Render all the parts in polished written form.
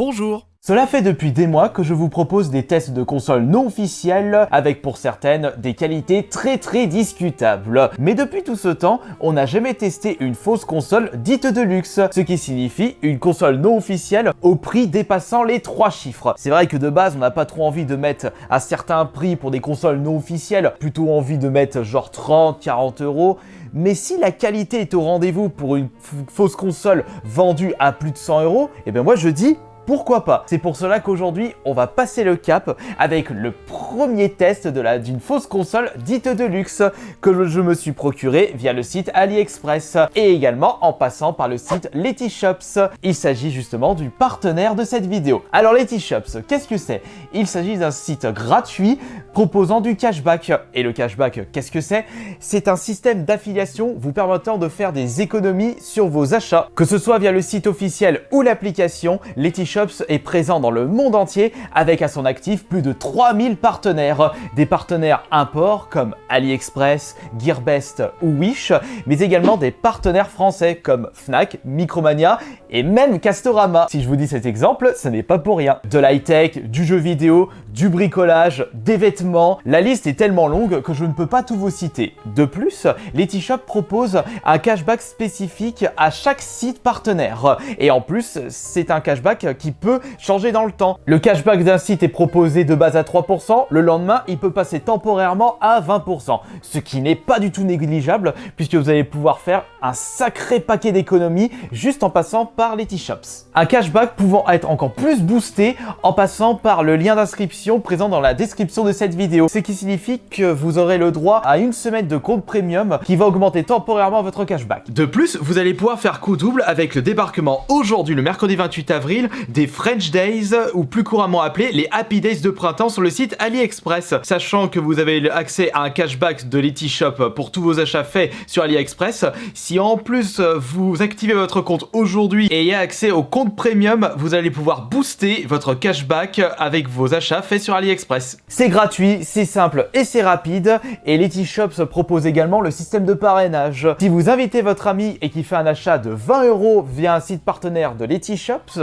Bonjour! Cela fait depuis des mois que je vous propose des tests de consoles non officielles avec pour certaines des qualités très discutables. Mais depuis tout ce temps, on n'a jamais testé une fausse console dite de luxe, ce qui signifie une console non officielle au prix dépassant les 3 chiffres. C'est vrai que de base, on n'a pas trop envie de mettre à certains prix pour des consoles non officielles, plutôt envie de mettre genre 30-40 euros. Mais si la qualité est au rendez-vous pour une fausse console vendue à plus de 100 euros, eh bien moi je dis pourquoi pas. C'est pour cela qu'aujourd'hui, on va passer le cap avec le premier test d'une fausse console dite de luxe que je me suis procuré via le site AliExpress et également en passant par le site Letyshops. Il s'agit justement du partenaire de cette vidéo. Alors Letyshops, qu'est-ce que c'est? Il s'agit d'un site gratuit proposant du cashback. Et le cashback, qu'est-ce que c'est? C'est un système d'affiliation vous permettant de faire des économies sur vos achats. Que ce soit via le site officiel ou l'application, Letyshops est présent dans le monde entier avec à son actif plus de 3000 partenaires. Des partenaires import comme AliExpress, Gearbest ou Wish, mais également des partenaires français comme Fnac, Micromania et même Castorama. Si je vous dis cet exemple, ce n'est pas pour rien. De l'high-tech, du jeu vidéo, du bricolage, des vêtements, la liste est tellement longue que je ne peux pas tout vous citer. De plus, Letyshops propose un cashback spécifique à chaque site partenaire. Et en plus, c'est un cashback qui peut changer dans le temps. Le cashback d'un site est proposé de base à 3%, le lendemain, il peut passer temporairement à 20%, ce qui n'est pas du tout négligeable puisque vous allez pouvoir faire un sacré paquet d'économies juste en passant par Letyshops. Un cashback pouvant être encore plus boosté en passant par le lien d'inscription présent dans la description de cette vidéo, ce qui signifie que vous aurez le droit à une semaine de compte premium qui va augmenter temporairement votre cashback. De plus, vous allez pouvoir faire coup double avec le débarquement aujourd'hui, le mercredi 28 avril, des French Days, ou plus couramment appelés les Happy Days de printemps sur le site AliExpress. Sachant que vous avez accès à un cashback de Letyshops pour tous vos achats faits sur AliExpress, si en plus vous activez votre compte aujourd'hui et y a accès au compte premium, vous allez pouvoir booster votre cashback avec vos achats faits sur AliExpress. C'est gratuit, c'est simple et c'est rapide, et Letyshops propose également le système de parrainage. Si vous invitez votre ami et qu'il fait un achat de 20 € via un site partenaire de Letyshops,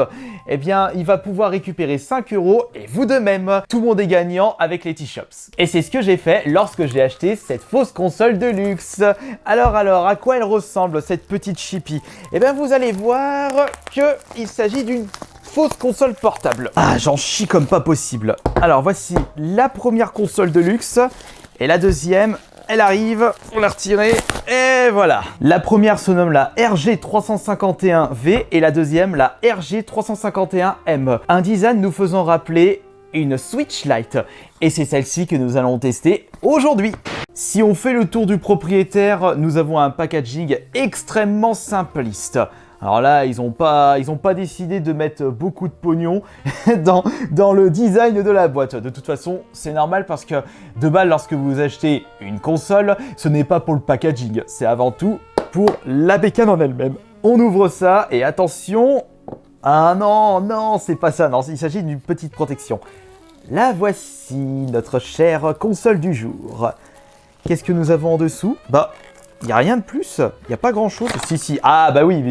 eh bien il va pouvoir récupérer 5 € et vous de même. Tout le monde est gagnant avec Letyshops. Et c'est ce que j'ai fait lorsque j'ai acheté cette fausse console de luxe. Alors, à quoi elle ressemble cette petite chippie? Eh bien vous allez voir qu'il s'agit d'une fausse console portable. Ah, j'en chie comme pas possible. Alors voici la première console de luxe et la deuxième, elle arrive, on l'a retirée et voilà. La première se nomme la RG351V et la deuxième la RG351M. Un design nous faisant rappeler une Switch Lite et c'est celle-ci que nous allons tester aujourd'hui. Si on fait le tour du propriétaire, nous avons un packaging extrêmement simpliste. Alors là, ils ont pas décidé de mettre beaucoup de pognon dans le design de la boîte. De toute façon, c'est normal parce que de base, lorsque vous achetez une console, ce n'est pas pour le packaging, c'est avant tout pour la bécane en elle-même. On ouvre ça et attention, ah non, c'est pas ça, non, il s'agit d'une petite protection. La voici, notre chère console du jour. Qu'est-ce que nous avons en dessous? Bah, il n'y a rien de plus, il n'y a pas grand chose. Si, ah bah oui,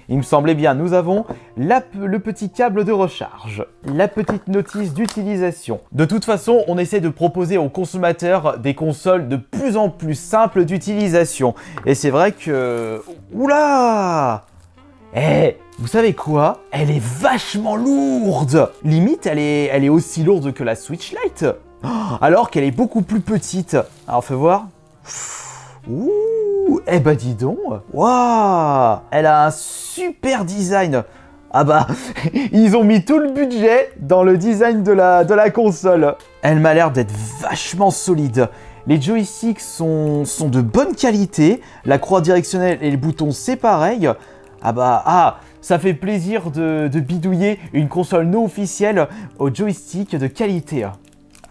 il me semblait bien. Nous avons le petit câble de recharge, la petite notice d'utilisation. De toute façon, on essaie de proposer aux consommateurs des consoles de plus en plus simples d'utilisation. Et c'est vrai que... Oula! Vous savez quoi? Elle est vachement lourde! Limite, elle est aussi lourde que la Switch Lite. Alors qu'elle est beaucoup plus petite. Alors, fais voir. Ouh, eh bah dis donc. Waouh, elle a un super design. Ah bah, ils ont mis tout le budget dans le design de la console. Elle m'a l'air d'être vachement solide. Les joysticks sont de bonne qualité. La croix directionnelle et les boutons, c'est pareil. Ça fait plaisir de bidouiller une console non officielle au joystick de qualité.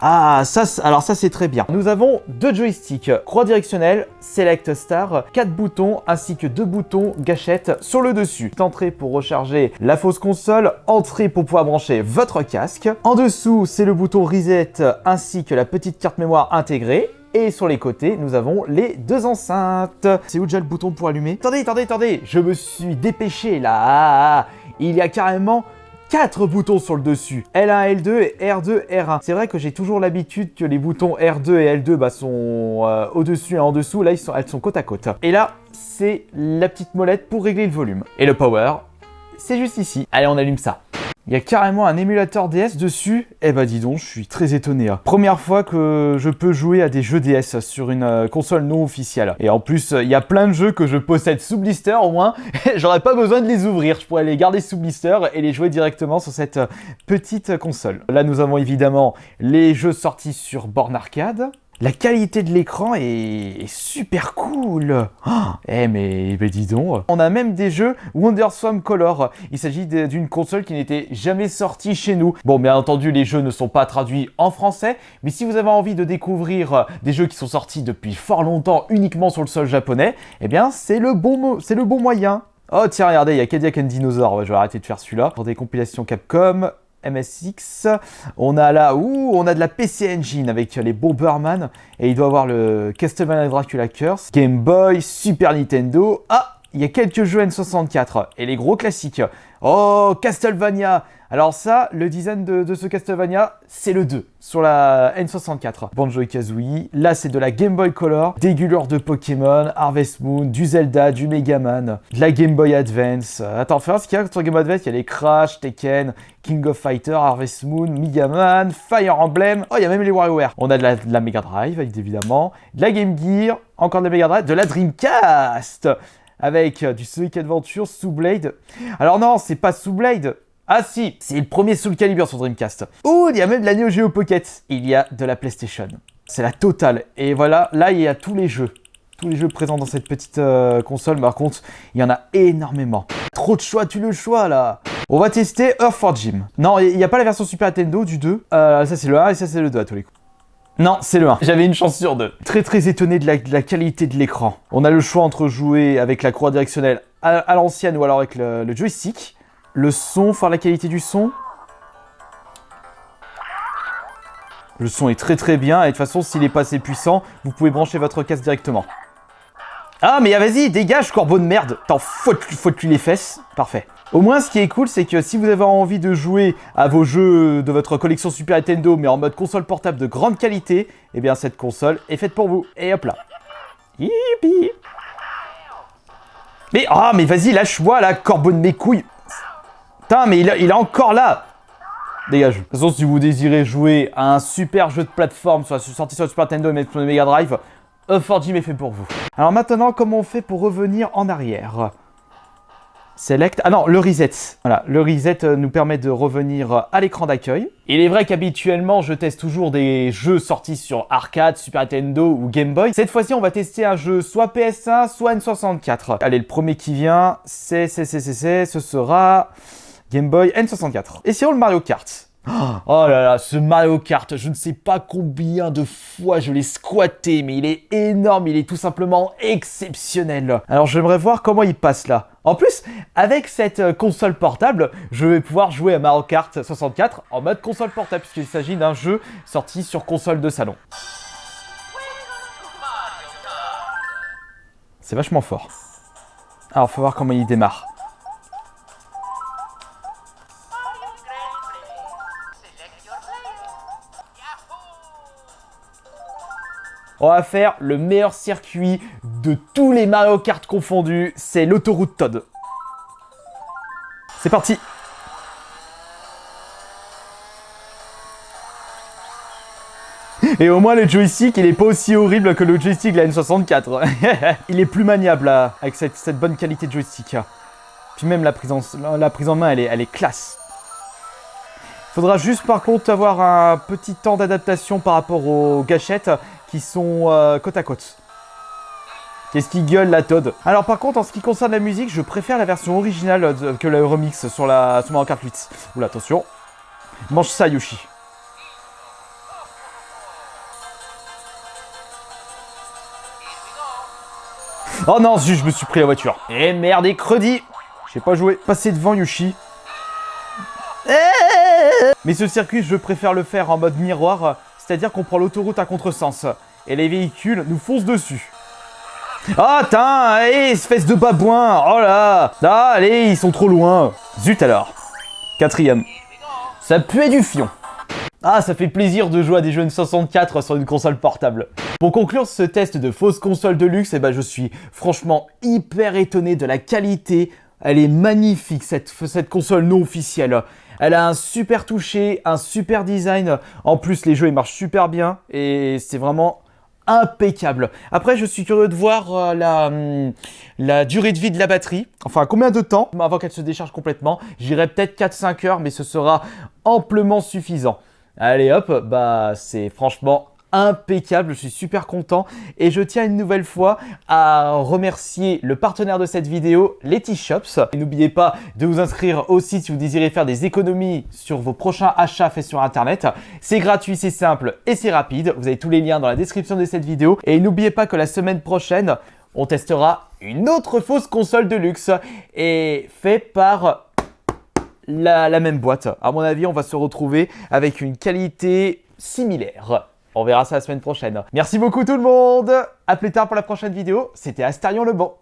Ah, ça c'est très bien. Nous avons 2 joysticks, croix directionnelle, Select Star, 4 boutons ainsi que 2 boutons gâchette sur le dessus. Entrée pour recharger la fausse console, entrée pour pouvoir brancher votre casque. En dessous, c'est le bouton Reset ainsi que la petite carte mémoire intégrée. Et sur les côtés, nous avons les 2 enceintes. C'est où déjà le bouton pour allumer? Attendez, je me suis dépêché là. Il y a carrément 4 boutons sur le dessus. L1, L2 et R2, R1. C'est vrai que j'ai toujours l'habitude que les boutons R2 et L2 sont au-dessus et en dessous. Là, elles sont côte à côte. Et là, c'est la petite molette pour régler le volume. Et le power, c'est juste ici. Allez, on allume ça. Il y a carrément un émulateur DS dessus. Eh bah dis donc, je suis très étonné. Première fois que je peux jouer à des jeux DS sur une console non officielle. Et en plus, il y a plein de jeux que je possède sous blister, au moins. J'aurais pas besoin de les ouvrir. Je pourrais les garder sous blister et les jouer directement sur cette petite console. Là, nous avons évidemment les jeux sortis sur borne arcade. La qualité de l'écran est super cool. Oh, mais dis donc. On a même des jeux Wonderswan Color. Il s'agit d'une console qui n'était jamais sortie chez nous. Bon, bien entendu, les jeux ne sont pas traduits en français, mais si vous avez envie de découvrir des jeux qui sont sortis depuis fort longtemps uniquement sur le sol japonais, eh bien, c'est le bon moyen. Oh tiens, regardez, il y a Cadillac and Dinosaur. Ouais, je vais arrêter de faire celui-là. Pour des compilations Capcom, MSX, on a là, on a de la PC Engine avec les Bomberman, et il doit avoir le Castlevania Dracula Curse, Game Boy, Super Nintendo. Ah, il y a quelques jeux N64 et les gros classiques. Oh, Castlevania. Alors ça, le design de ce Castlevania, c'est le 2 sur la N64. Banjo et Kazooie, là c'est de la Game Boy Color, des guleurs de Pokémon, Harvest Moon, du Zelda, du Mega Man, de la Game Boy Advance. Attends, fais voir ce qu'il y a sur Game Boy Advance. Il y a les Crash, Tekken, King of Fighter, Harvest Moon, Mega Man, Fire Emblem. Oh, il y a même les WarioWare. On a de la Mega Drive, évidemment, de la Game Gear, encore de la Mega Drive, de la Dreamcast, avec du Sonic Adventure, Soul Blade. Alors non, c'est pas Soul Blade. Ah si, c'est le premier Soul Calibur sur Dreamcast. Oh, il y a même de la Neo Geo Pocket. Il y a de la PlayStation. C'est la totale. Et voilà, là il y a tous les jeux. Tous les jeux présents dans cette petite console. Par contre, il y en a énormément. Trop de choix, tu le choix là. On va tester Earth for Jim. Non, il n'y a pas la version Super Nintendo du 2. Ça c'est le 1 et ça c'est le 2 à tous les coups. Non, c'est le 1. J'avais une chance sur 2. Très très étonné de la qualité de l'écran. On a le choix entre jouer avec la croix directionnelle à l'ancienne ou alors avec le joystick. Le son, faire la qualité du son. Le son est très très bien et de toute façon, s'il est pas assez puissant, vous pouvez brancher votre casque directement. Ah mais vas-y, dégage corbeau de merde. T'en faut-tu les fesses. Parfait. Au moins, ce qui est cool, c'est que si vous avez envie de jouer à vos jeux de votre collection Super Nintendo, mais en mode console portable de grande qualité, eh bien cette console est faite pour vous. Et hop là. Yippee. Mais mais vas-y, lâche-moi là, corbeau de mes couilles. Putain, mais il est encore là. Dégage. De toute façon, si vous désirez jouer à un super jeu de plateforme sorti sur le Super Nintendo et sur le Mega Drive, Earth for Jim est fait pour vous. Alors maintenant, comment on fait pour revenir en arrière ? Select. Ah non, le reset. Voilà, le reset nous permet de revenir à l'écran d'accueil. Il est vrai qu'habituellement, je teste toujours des jeux sortis sur arcade, Super Nintendo ou Game Boy. Cette fois-ci, on va tester un jeu soit PS1, soit N64. Allez, le premier qui vient, ce sera Game Boy N64. Et sinon, le Mario Kart. Oh là là, ce Mario Kart, je ne sais pas combien de fois je l'ai squatté, mais il est énorme, il est tout simplement exceptionnel. Alors j'aimerais voir comment il passe là. En plus, avec cette console portable, je vais pouvoir jouer à Mario Kart 64 en mode console portable, puisqu'il s'agit d'un jeu sorti sur console de salon. C'est vachement fort. Alors, faut voir comment il démarre. On va faire le meilleur circuit de tous les Mario Kart confondus, c'est l'autoroute Toad. C'est parti. Et au moins le joystick, il est pas aussi horrible que le joystick de la N64. Il est plus maniable là, avec cette bonne qualité de joystick. Puis même la prise en main, elle est classe. Faudra juste par contre avoir un petit temps d'adaptation par rapport aux gâchettes qui sont côte à côte. Qu'est-ce qui gueule la Toad? Alors par contre, en ce qui concerne la musique, je préfère la version originale que le remix sur Mario Kart 8. Oula, attention. Mange ça, Yoshi. Oh non, je me suis pris la voiture. Eh merde, et credi. J'ai pas joué. Passer devant Yoshi. Mais ce circuit, je préfère le faire en mode miroir, c'est-à-dire qu'on prend l'autoroute à contresens et les véhicules nous foncent dessus. Ah, espèce de babouin. Oh là. Ah, allez, ils sont trop loin. Zut alors. 4ème. Ça puait du fion. Ah, ça fait plaisir de jouer à des jeux N64 sur une console portable. Pour conclure ce test de fausse console de luxe, eh ben, je suis franchement hyper étonné de la qualité. Elle est magnifique, cette console non officielle. Elle a un super toucher, un super design. En plus, les jeux ils marchent super bien et c'est vraiment impeccable. Après, je suis curieux de voir la durée de vie de la batterie. Enfin, combien de temps avant qu'elle se décharge complètement. J'irai peut-être 4-5 heures, mais ce sera amplement suffisant. Allez hop, bah c'est franchement impeccable, je suis super content et je tiens une nouvelle fois à remercier le partenaire de cette vidéo, Letyshops. N'oubliez pas de vous inscrire aussi si vous désirez faire des économies sur vos prochains achats faits sur internet. C'est gratuit, c'est simple et c'est rapide. Vous avez tous les liens dans la description de cette vidéo et n'oubliez pas que la semaine prochaine, on testera une autre fausse console de luxe et fait par la même boîte. À mon avis, on va se retrouver avec une qualité similaire. On verra ça la semaine prochaine. Merci beaucoup tout le monde. À plus tard pour la prochaine vidéo. C'était Astarion le Bon.